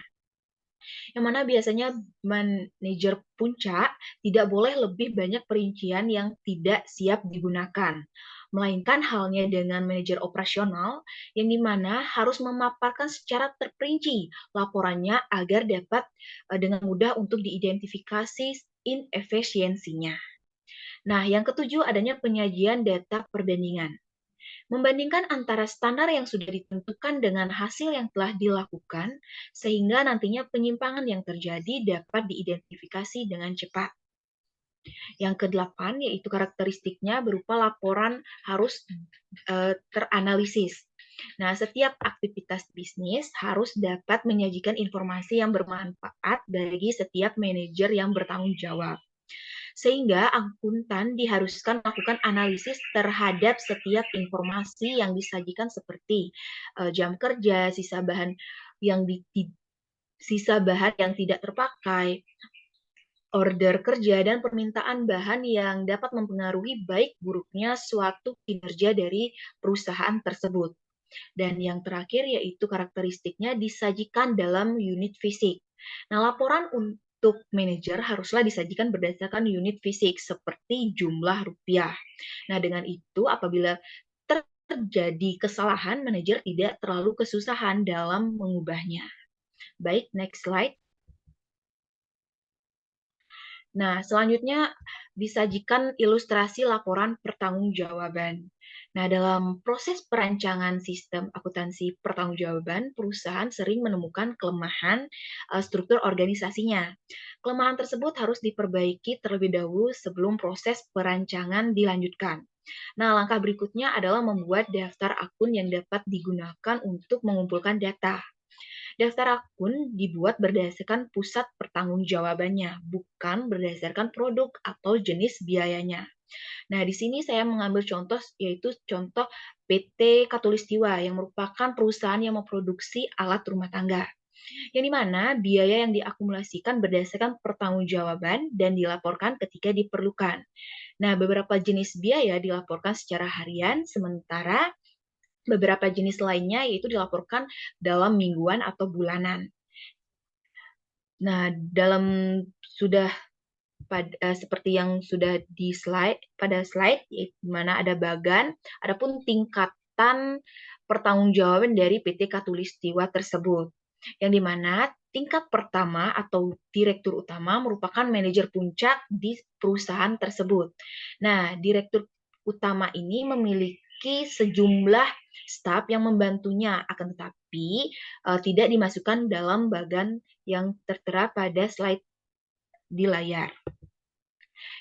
Yang mana biasanya manajer puncak tidak boleh lebih banyak perincian yang tidak siap digunakan. Melainkan halnya dengan manajer operasional yang dimana harus memaparkan secara terperinci laporannya agar dapat dengan mudah untuk diidentifikasi inefisiensinya. Nah, yang ketujuh adanya penyajian data perbandingan. Membandingkan antara standar yang sudah ditentukan dengan hasil yang telah dilakukan, sehingga nantinya penyimpangan yang terjadi dapat diidentifikasi dengan cepat. Yang kedelapan, yaitu karakteristiknya berupa laporan harus teranalisis. Nah, setiap aktivitas bisnis harus dapat menyajikan informasi yang bermanfaat bagi setiap manajer yang bertanggung jawab. Sehingga akuntan diharuskan melakukan analisis terhadap setiap informasi yang disajikan seperti jam kerja, sisa bahan yang tidak terpakai, order kerja, dan permintaan bahan yang dapat mempengaruhi baik buruknya suatu kinerja dari perusahaan tersebut. Dan yang terakhir yaitu karakteristiknya disajikan dalam unit fisik. Nah, laporan untuk manajer haruslah disajikan berdasarkan unit fisik seperti jumlah rupiah. Nah, dengan itu apabila terjadi kesalahan, manajer tidak terlalu kesusahan dalam mengubahnya. Baik, next slide. Nah, selanjutnya disajikan ilustrasi laporan pertanggungjawaban. Nah, dalam proses perancangan sistem akuntansi pertanggungjawaban, perusahaan sering menemukan kelemahan struktur organisasinya. Kelemahan tersebut harus diperbaiki terlebih dahulu sebelum proses perancangan dilanjutkan. Nah, langkah berikutnya adalah membuat daftar akun yang dapat digunakan untuk mengumpulkan data. Daftar akun dibuat berdasarkan pusat pertanggungjawabannya, bukan berdasarkan produk atau jenis biayanya. Nah, di sini saya mengambil contoh, yaitu contoh PT Katulistiwa yang merupakan perusahaan yang memproduksi alat rumah tangga, yang dimana biaya yang diakumulasikan berdasarkan pertanggungjawaban dan dilaporkan ketika diperlukan. Nah, beberapa jenis biaya dilaporkan secara harian, sementara beberapa jenis lainnya yaitu dilaporkan dalam mingguan atau bulanan. Nah, seperti yang sudah di pada slide, di mana ada bagan, adapun tingkatan pertanggungjawaban dari PT Katulistiwa tersebut, yang dimana tingkat pertama atau direktur utama merupakan manajer puncak di perusahaan tersebut. Nah, direktur utama ini memiliki sejumlah staf yang membantunya, akan tetapi tidak dimasukkan dalam bagan yang tertera pada slide di layar.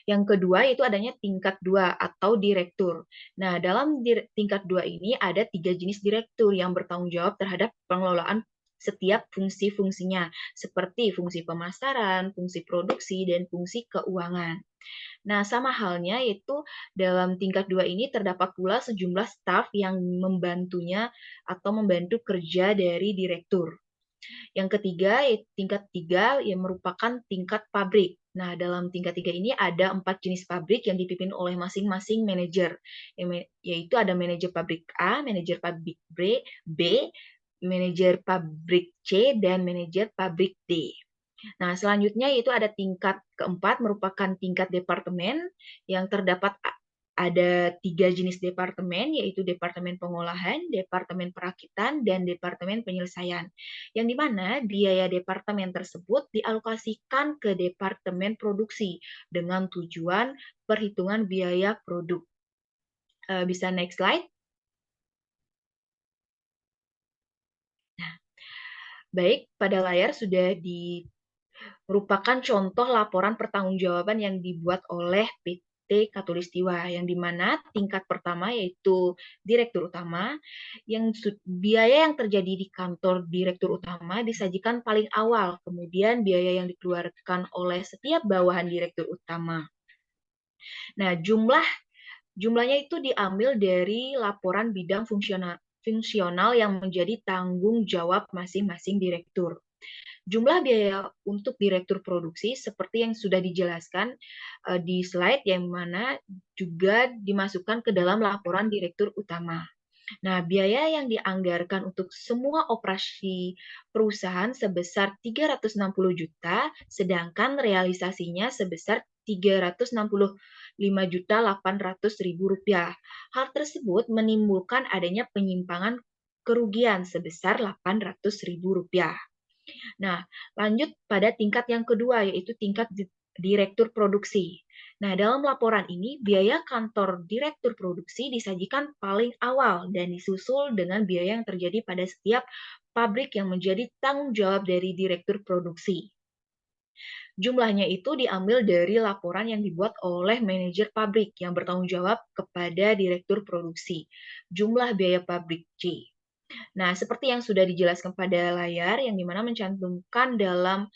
Yang kedua itu adanya tingkat 2 atau direktur. Nah, dalam tingkat 2 ini ada 3 jenis direktur yang bertanggung jawab terhadap pengelolaan setiap fungsi-fungsinya, seperti fungsi pemasaran, fungsi produksi, dan fungsi keuangan. Nah, sama halnya yaitu dalam tingkat 2 ini terdapat pula sejumlah staf yang membantunya atau membantu kerja dari direktur. Yang ketiga, tingkat 3 yang merupakan tingkat pabrik. Nah, dalam tingkat 3 ini ada 4 jenis pabrik yang dipimpin oleh masing-masing manajer, yaitu ada manajer pabrik A, manajer pabrik B, manajer pabrik C, dan manajer pabrik D. Nah, selanjutnya yaitu ada tingkat keempat merupakan tingkat departemen yang terdapat ada 3 jenis departemen, yaitu departemen pengolahan, departemen perakitan, dan departemen penyelesaian. Yang dimana biaya departemen tersebut dialokasikan ke departemen produksi dengan tujuan perhitungan biaya produk. Bisa next slide. Nah, baik, pada layar sudah merupakan contoh laporan pertanggungjawaban yang dibuat oleh PT Katulistiwa, yang dimana tingkat pertama yaitu direktur utama, yang biaya yang terjadi di kantor direktur utama disajikan paling awal, kemudian biaya yang dikeluarkan oleh setiap bawahan direktur utama. Nah, jumlahnya itu diambil dari laporan bidang fungsional yang menjadi tanggung jawab masing-masing direktur. Jumlah biaya untuk direktur produksi seperti yang sudah dijelaskan di slide, yang mana juga dimasukkan ke dalam laporan direktur utama. Nah, biaya yang dianggarkan untuk semua operasi perusahaan sebesar 360 juta, sedangkan realisasinya sebesar 365.800.000 rupiah. Hal tersebut menimbulkan adanya penyimpangan kerugian sebesar 800.000 rupiah. Nah, lanjut pada tingkat yang kedua, yaitu tingkat direktur produksi. Nah, dalam laporan ini, biaya kantor direktur produksi disajikan paling awal dan disusul dengan biaya yang terjadi pada setiap pabrik yang menjadi tanggung jawab dari direktur produksi. Jumlahnya itu diambil dari laporan yang dibuat oleh manajer pabrik yang bertanggung jawab kepada direktur produksi. Jumlah biaya pabrik C. Nah, seperti yang sudah dijelaskan pada layar, yang dimana mencantumkan dalam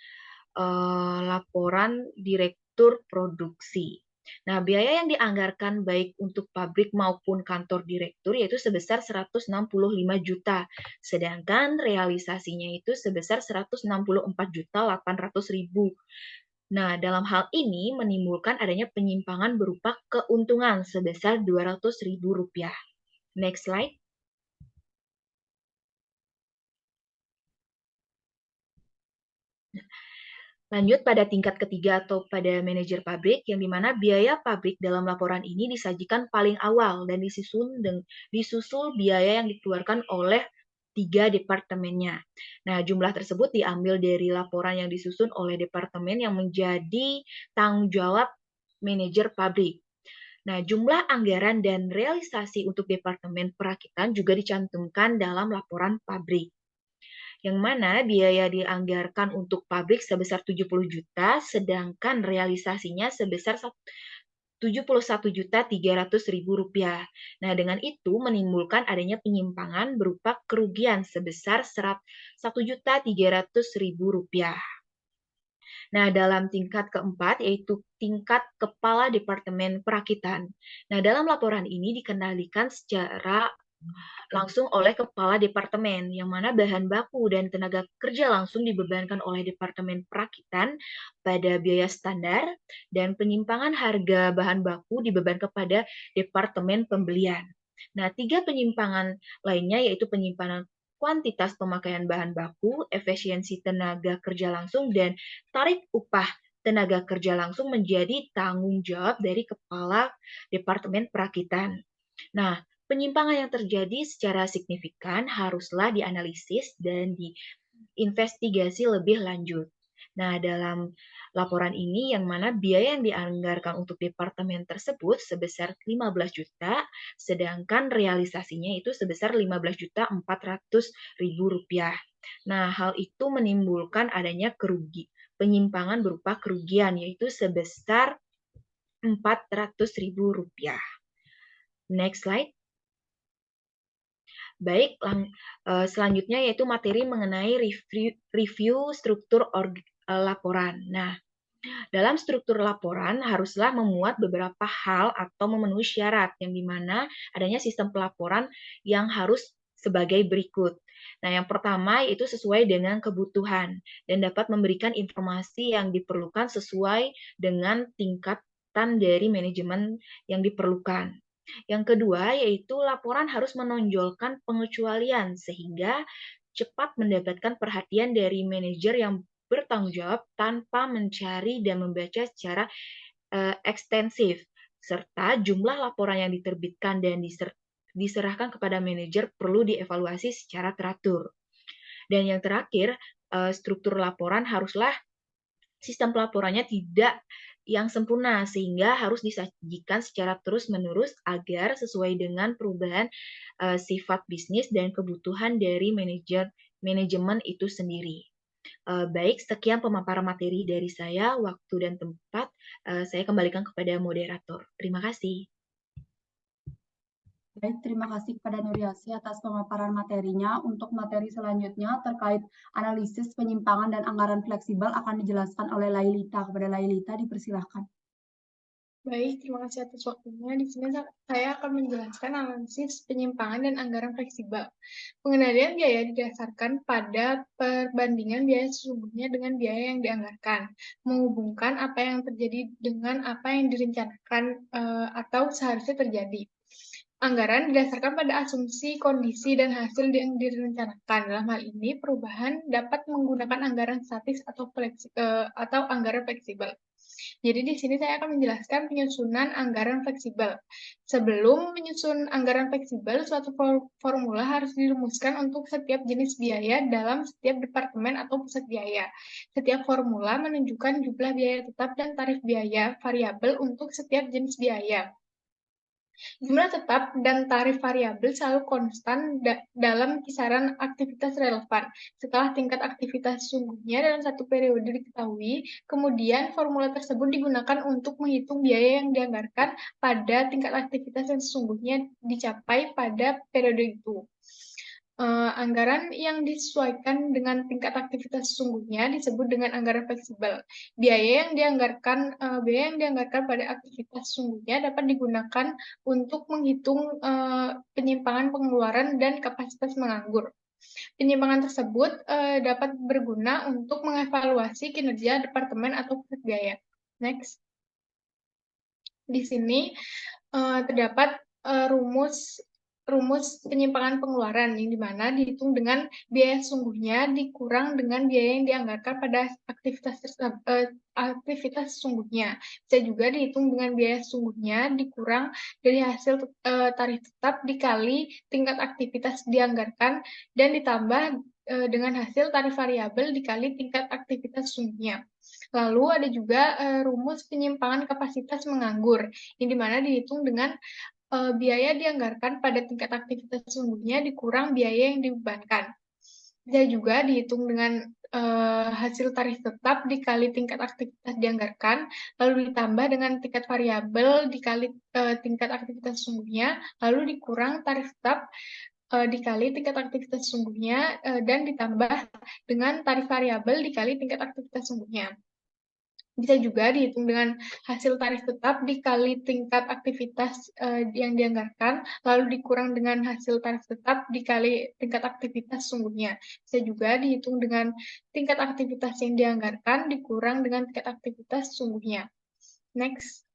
laporan direktur produksi. Nah, biaya yang dianggarkan baik untuk pabrik maupun kantor direktur yaitu sebesar 165 juta, sedangkan realisasinya itu sebesar 164.800.000. Nah, dalam hal ini menimbulkan adanya penyimpangan berupa keuntungan sebesar 200.000 rupiah. Next slide. Lanjut pada tingkat ketiga atau pada manajer pabrik, yang dimana biaya pabrik dalam laporan ini disajikan paling awal dan disusul biaya yang dikeluarkan oleh 3 departemennya. Nah, jumlah tersebut diambil dari laporan yang disusun oleh departemen yang menjadi tanggung jawab manajer pabrik. Nah, jumlah anggaran dan realisasi untuk Departemen Perakitan juga dicantumkan dalam laporan pabrik. Yang mana biaya dianggarkan untuk pabrik sebesar 70 juta, sedangkan realisasinya sebesar 71.300.000 rupiah. Nah, dengan itu menimbulkan adanya penyimpangan berupa kerugian sebesar 1.300.000 rupiah. Nah, dalam tingkat keempat, yaitu tingkat Kepala Departemen Perakitan. Nah, dalam laporan ini dikendalikan secara langsung oleh Kepala Departemen, yang mana bahan baku dan tenaga kerja langsung dibebankan oleh Departemen Perakitan pada biaya standar, dan penyimpangan harga bahan baku dibeban kepada Departemen Pembelian. Nah, 3 penyimpangan lainnya yaitu penyimpangan kuantitas pemakaian bahan baku, efisiensi tenaga kerja langsung, dan tarif upah tenaga kerja langsung menjadi tanggung jawab dari Kepala Departemen Perakitan. Nah, penyimpangan yang terjadi secara signifikan haruslah dianalisis dan diinvestigasi lebih lanjut. Nah, dalam laporan ini yang mana biaya yang dianggarkan untuk departemen tersebut sebesar 15 juta, sedangkan realisasinya itu sebesar 15.400.000 rupiah. Nah, hal itu menimbulkan adanya penyimpangan berupa kerugian, yaitu sebesar 400.000 rupiah. Next slide. Baik, selanjutnya yaitu materi mengenai review struktur laporan. Nah, dalam struktur laporan haruslah memuat beberapa hal atau memenuhi syarat yang dimana adanya sistem pelaporan yang harus sebagai berikut. Nah, yang pertama yaitu sesuai dengan kebutuhan dan dapat memberikan informasi yang diperlukan sesuai dengan tingkatan dari manajemen yang diperlukan. Yang kedua, yaitu laporan harus menonjolkan pengecualian sehingga cepat mendapatkan perhatian dari manajer yang bertanggung jawab tanpa mencari dan membaca secara ekstensif, serta jumlah laporan yang diterbitkan dan diserahkan kepada manajer perlu dievaluasi secara teratur. Dan yang terakhir, struktur laporan haruslah sistem pelaporannya tidak yang sempurna sehingga harus disajikan secara terus-menerus agar sesuai dengan perubahan sifat bisnis dan kebutuhan dari manajemen itu sendiri. Baik, sekian pemaparan materi dari saya, waktu dan tempat saya kembalikan kepada moderator. Terima kasih. Baik, terima kasih kepada Nuryasi atas pemaparan materinya. Untuk materi selanjutnya terkait analisis penyimpangan dan anggaran fleksibel akan dijelaskan oleh Lailita. Kepada Lailita, dipersilahkan. Baik, terima kasih atas waktunya. Di sini saya akan menjelaskan analisis penyimpangan dan anggaran fleksibel. Pengendalian biaya didasarkan pada perbandingan biaya sesungguhnya dengan biaya yang dianggarkan, menghubungkan apa yang terjadi dengan apa yang direncanakan atau seharusnya terjadi. Anggaran didasarkan pada asumsi, kondisi, dan hasil yang direncanakan. Dalam hal ini, perubahan dapat menggunakan anggaran statis atau anggaran fleksibel. Jadi di sini saya akan menjelaskan penyusunan anggaran fleksibel. Sebelum menyusun anggaran fleksibel, suatu formula harus dirumuskan untuk setiap jenis biaya dalam setiap departemen atau pusat biaya. Setiap formula menunjukkan jumlah biaya tetap dan tarif biaya variabel untuk setiap jenis biaya. Jumlah tetap dan tarif variabel selalu konstan dalam kisaran aktivitas relevan. Setelah tingkat aktivitas sesungguhnya dalam satu periode diketahui, kemudian formula tersebut digunakan untuk menghitung biaya yang dianggarkan pada tingkat aktivitas yang sesungguhnya dicapai pada periode itu. Anggaran yang disesuaikan dengan tingkat aktivitas sesungguhnya disebut dengan anggaran fleksibel. Biaya yang dianggarkan pada aktivitas sesungguhnya dapat digunakan untuk menghitung penyimpangan pengeluaran dan kapasitas menganggur. Penyimpangan tersebut dapat berguna untuk mengevaluasi kinerja departemen atau pusat biaya. Next. Di sini terdapat rumus rumus penyimpangan pengeluaran, yang dimana dihitung dengan biaya sesungguhnya dikurang dengan biaya yang dianggarkan pada aktivitas sesungguhnya. Bisa juga dihitung dengan biaya sesungguhnya dikurang dari hasil tarif tetap dikali tingkat aktivitas dianggarkan dan ditambah dengan hasil tarif variabel dikali tingkat aktivitas sesungguhnya. Lalu ada juga rumus penyimpangan kapasitas menganggur, yang dimana dihitung dengan biaya dianggarkan pada tingkat aktivitas sesungguhnya dikurang biaya yang dibebankan. Bisa juga dihitung dengan hasil tarif tetap dikali tingkat aktivitas dianggarkan, lalu ditambah dengan tingkat variabel dikali tingkat aktivitas sesungguhnya, lalu dikurang tarif tetap dikali tingkat aktivitas sesungguhnya, dan ditambah dengan tarif variabel dikali tingkat aktivitas sesungguhnya. Bisa juga dihitung dengan hasil tarif tetap dikali tingkat aktivitas yang dianggarkan, lalu dikurang dengan hasil tarif tetap dikali tingkat aktivitas sesungguhnya. Bisa juga dihitung dengan tingkat aktivitas yang dianggarkan dikurang dengan tingkat aktivitas sesungguhnya. Next.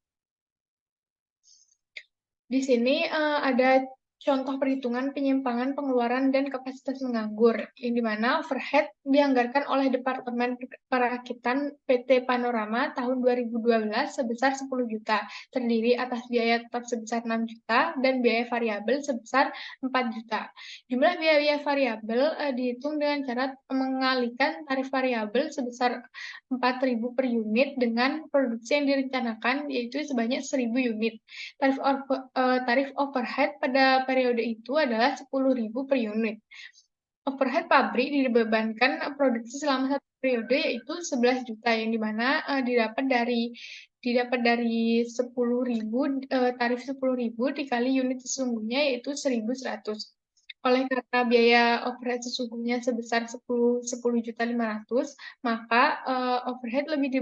Di sini ada contoh perhitungan penyimpangan pengeluaran dan kapasitas menganggur, yang dimana overhead dianggarkan oleh Departemen Perakitan PT Panorama tahun 2012 sebesar 10 juta, terdiri atas biaya tetap sebesar 6 juta dan biaya variabel sebesar 4 juta. Jumlah biaya variabel dihitung dengan cara mengalihkan tarif variabel sebesar 4.000 per unit dengan produksi yang direncanakan, yaitu sebanyak 1.000 unit. Tarif overhead pada periode itu adalah 10.000 per unit. Overhead pabrik dibebankan produksi selama satu periode yaitu 11 juta, yang dimana didapat dari 10.000 tarif 10.000 dikali unit sesungguhnya yaitu 1.100. Oleh karena biaya overhead sesungguhnya sebesar 10.500.000, maka overhead lebih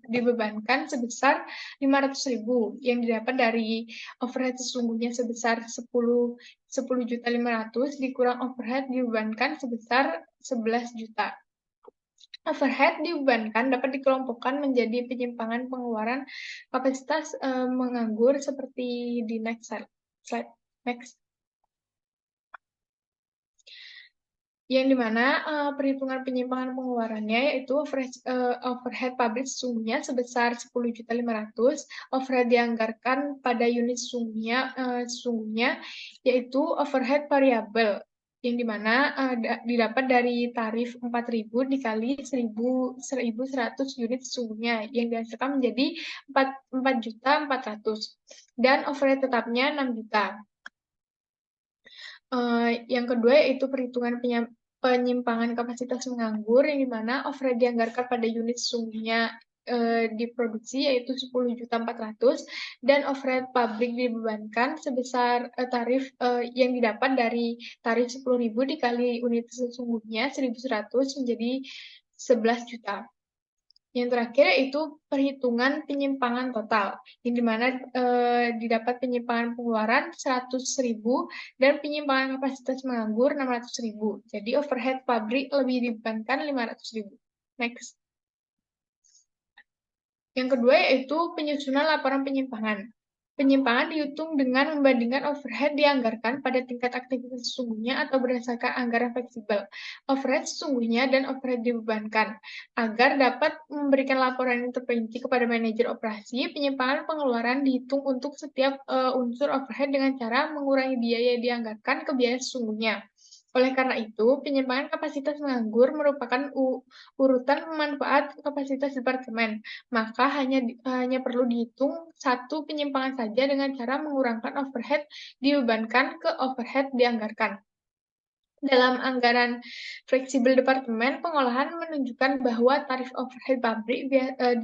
dibebankan sebesar 500.000 yang didapat dari overhead sesungguhnya sebesar 10.500.000 dikurang overhead dibebankan sebesar 11 juta. Overhead dibebankan dapat dikelompokkan menjadi penyimpangan pengeluaran kapasitas menganggur seperti di next slide. Next. Yang dimana perhitungan penyimpangan pengeluarannya yaitu overhead pabrik sesungguhnya sebesar 10.500.000, overhead dianggarkan pada unit sesungguhnya yaitu overhead variabel, yang dimana didapat dari tarif 4.000 dikali 1.100 unit sesungguhnya yang dihasilkan menjadi 4.400.000 dan overhead tetapnya 6 juta. Yang kedua yaitu perhitungan penyimpangan kapasitas menganggur, yang dimana overhead dianggarkan pada unit sesungguhnya diproduksi yaitu 10.400.000 dan overhead pabrik dibebankan sebesar tarif yang didapat dari tarif 10.000 dikali unit sesungguhnya 1.100 menjadi 11 juta. Yang terakhir yaitu perhitungan penyimpangan total, yang dimana didapat penyimpangan pengeluaran 100.000 dan penyimpangan kapasitas menganggur 600.000. Jadi overhead pabrik lebih dibebankan 500.000. Next. Yang kedua yaitu penyusunan laporan penyimpangan. Penyimpangan dihitung dengan membandingkan overhead dianggarkan pada tingkat aktivitas sesungguhnya atau berdasarkan anggaran fleksibel, overhead sesungguhnya dan overhead dibebankan. Agar dapat memberikan laporan yang terperinci kepada manajer operasi, penyimpangan pengeluaran dihitung untuk setiap unsur overhead dengan cara mengurangi biaya dianggarkan ke biaya sesungguhnya. Oleh karena itu, penyimpangan kapasitas menganggur merupakan urutan manfaat kapasitas departemen. Maka hanya perlu dihitung satu penyimpangan saja dengan cara mengurangkan overhead dibebankan ke overhead dianggarkan. Dalam anggaran fleksibel departemen, pengolahan menunjukkan bahwa tarif overhead pabrik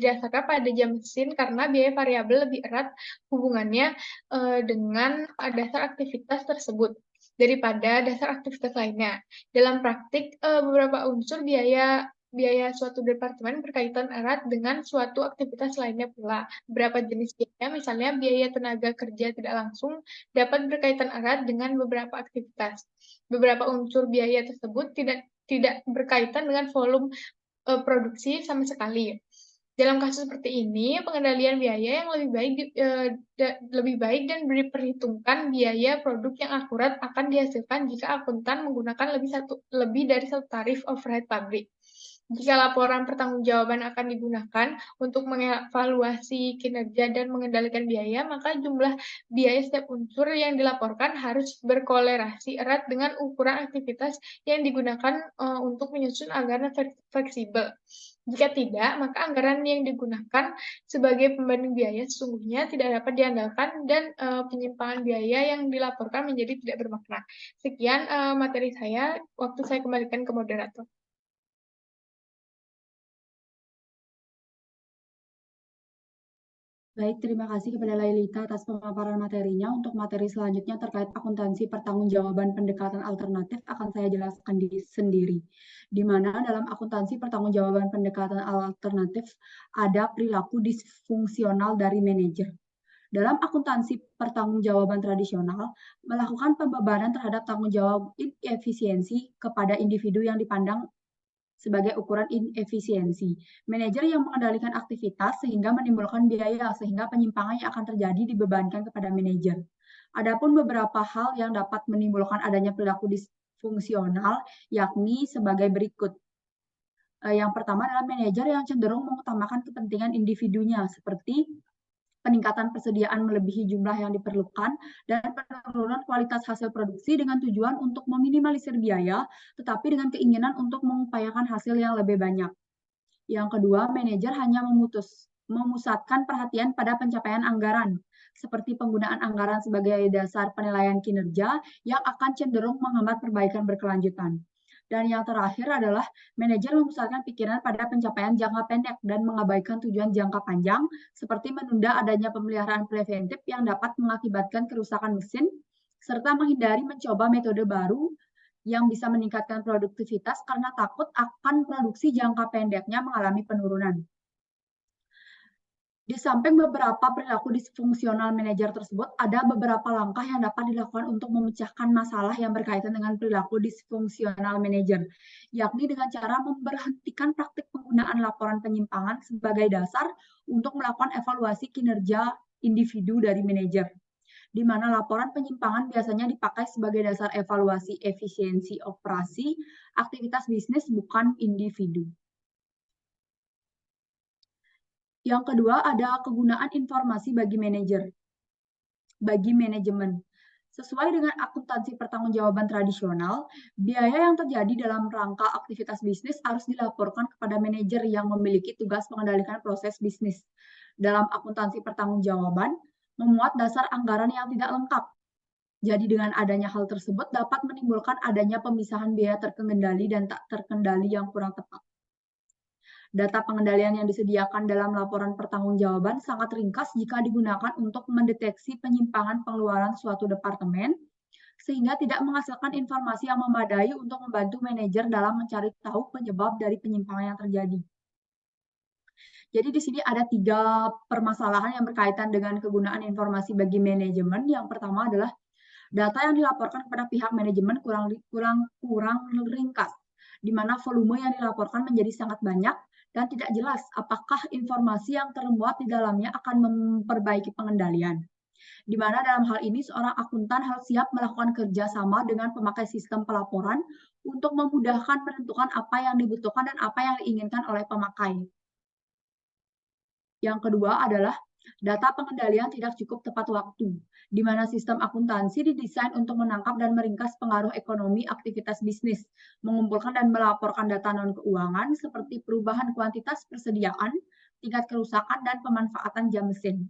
didasarkan pada jam mesin karena biaya variabel lebih erat hubungannya dengan dasar aktivitas tersebut daripada dasar aktivitas lainnya. Dalam praktik, beberapa unsur biaya suatu departemen berkaitan erat dengan suatu aktivitas lainnya pula. Beberapa jenis biaya, misalnya biaya tenaga kerja tidak langsung, dapat berkaitan erat dengan beberapa aktivitas. Beberapa unsur biaya tersebut tidak berkaitan dengan volume produksi sama sekali. Dalam kasus seperti ini, pengendalian biaya yang lebih baik dan diperhitungkan biaya produk yang akurat akan dihasilkan jika akuntan menggunakan lebih dari satu tarif overhead pabrik. Jika laporan pertanggungjawaban akan digunakan untuk mengevaluasi kinerja dan mengendalikan biaya, maka jumlah biaya setiap unsur yang dilaporkan harus berkolerasi erat dengan ukuran aktivitas yang digunakan untuk menyusun anggaran fleksibel. Jika tidak, maka anggaran yang digunakan sebagai pembanding biaya sesungguhnya tidak dapat diandalkan dan penyimpangan biaya yang dilaporkan menjadi tidak bermakna. Sekian materi saya, waktu saya kembalikan ke moderator. Baik, terima kasih kepada Lailita atas pemaparan materinya. Untuk materi selanjutnya terkait akuntansi pertanggungjawaban pendekatan alternatif akan saya jelaskan sendiri. Di mana dalam akuntansi pertanggungjawaban pendekatan alternatif ada perilaku disfungsional dari manajer. Dalam akuntansi pertanggungjawaban tradisional, melakukan pembebanan terhadap tanggung jawab inefisiensi kepada individu yang dipandang sebagai ukuran inefisiensi. Manajer yang mengendalikan aktivitas sehingga menimbulkan biaya, sehingga penyimpangan yang akan terjadi dibebankan kepada manajer. Adapun beberapa hal yang dapat menimbulkan adanya perilaku disfungsional, yakni sebagai berikut. Yang pertama adalah manajer yang cenderung mengutamakan kepentingan individunya, seperti peningkatan persediaan melebihi jumlah yang diperlukan, dan penurunan kualitas hasil produksi dengan tujuan untuk meminimalisir biaya, tetapi dengan keinginan untuk mengupayakan hasil yang lebih banyak. Yang kedua, manajer hanya memusatkan perhatian pada pencapaian anggaran, seperti penggunaan anggaran sebagai dasar penilaian kinerja yang akan cenderung menghambat perbaikan berkelanjutan. Dan yang terakhir adalah manajer memusatkan pikiran pada pencapaian jangka pendek dan mengabaikan tujuan jangka panjang, seperti menunda adanya pemeliharaan preventif yang dapat mengakibatkan kerusakan mesin, serta menghindari mencoba metode baru yang bisa meningkatkan produktivitas karena takut akan produksi jangka pendeknya mengalami penurunan. Di samping beberapa perilaku disfungsional manajer tersebut, ada beberapa langkah yang dapat dilakukan untuk memecahkan masalah yang berkaitan dengan perilaku disfungsional manajer, yakni dengan cara memberhentikan praktik penggunaan laporan penyimpangan sebagai dasar untuk melakukan evaluasi kinerja individu dari manajer, di mana laporan penyimpangan biasanya dipakai sebagai dasar evaluasi efisiensi operasi, aktivitas bisnis, bukan individu. Yang kedua, ada kegunaan informasi bagi manajemen. Sesuai dengan akuntansi pertanggungjawaban tradisional, biaya yang terjadi dalam rangka aktivitas bisnis harus dilaporkan kepada manajer yang memiliki tugas mengendalikan proses bisnis. Dalam akuntansi pertanggungjawaban, memuat dasar anggaran yang tidak lengkap. Jadi dengan adanya hal tersebut dapat menimbulkan adanya pemisahan biaya terkendali dan tak terkendali yang kurang tepat. Data pengendalian yang disediakan dalam laporan pertanggungjawaban sangat ringkas jika digunakan untuk mendeteksi penyimpangan pengeluaran suatu departemen, sehingga tidak menghasilkan informasi yang memadai untuk membantu manajer dalam mencari tahu penyebab dari penyimpangan yang terjadi. Jadi di sini ada 3 permasalahan yang berkaitan dengan kegunaan informasi bagi manajemen. Yang pertama adalah data yang dilaporkan kepada pihak manajemen kurang ringkas, di mana volume yang dilaporkan menjadi sangat banyak dan tidak jelas apakah informasi yang termuat di dalamnya akan memperbaiki pengendalian. Di mana dalam hal ini seorang akuntan harus siap melakukan kerjasama dengan pemakai sistem pelaporan untuk memudahkan menentukan apa yang dibutuhkan dan apa yang diinginkan oleh pemakai. Yang kedua adalah data pengendalian tidak cukup tepat waktu, di mana sistem akuntansi didesain untuk menangkap dan meringkas pengaruh ekonomi aktivitas bisnis, mengumpulkan dan melaporkan data non-keuangan seperti perubahan kuantitas persediaan, tingkat kerusakan, dan pemanfaatan jam mesin.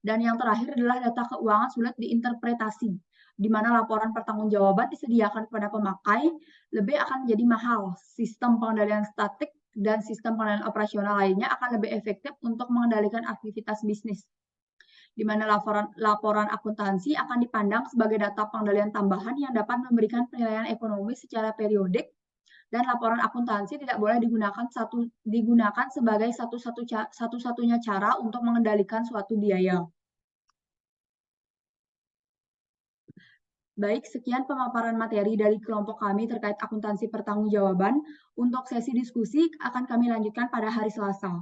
Dan yang terakhir adalah data keuangan sulit diinterpretasi, di mana laporan pertanggungjawaban disediakan kepada pemakai lebih akan menjadi mahal. Sistem pengendalian statik dan sistem pengendalian operasional lainnya akan lebih efektif untuk mengendalikan aktivitas bisnis, di mana laporan akuntansi akan dipandang sebagai data pengendalian tambahan yang dapat memberikan penilaian ekonomi secara periodik, dan laporan akuntansi tidak boleh digunakan sebagai satu-satunya cara untuk mengendalikan suatu biaya. Baik, sekian pemaparan materi dari kelompok kami terkait akuntansi pertanggungjawaban. Untuk sesi diskusi akan kami lanjutkan pada hari Selasa.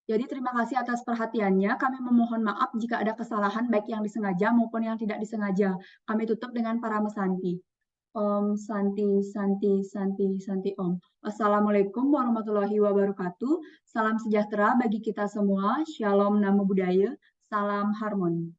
Jadi terima kasih atas perhatiannya. Kami memohon maaf jika ada kesalahan baik yang disengaja maupun yang tidak disengaja. Kami tutup dengan Parama Santi. Om Santi, Santi, Santi, Santi Om. Assalamualaikum warahmatullahi wabarakatuh. Salam sejahtera bagi kita semua. Shalom Namo Buddhaya. Salam harmoni.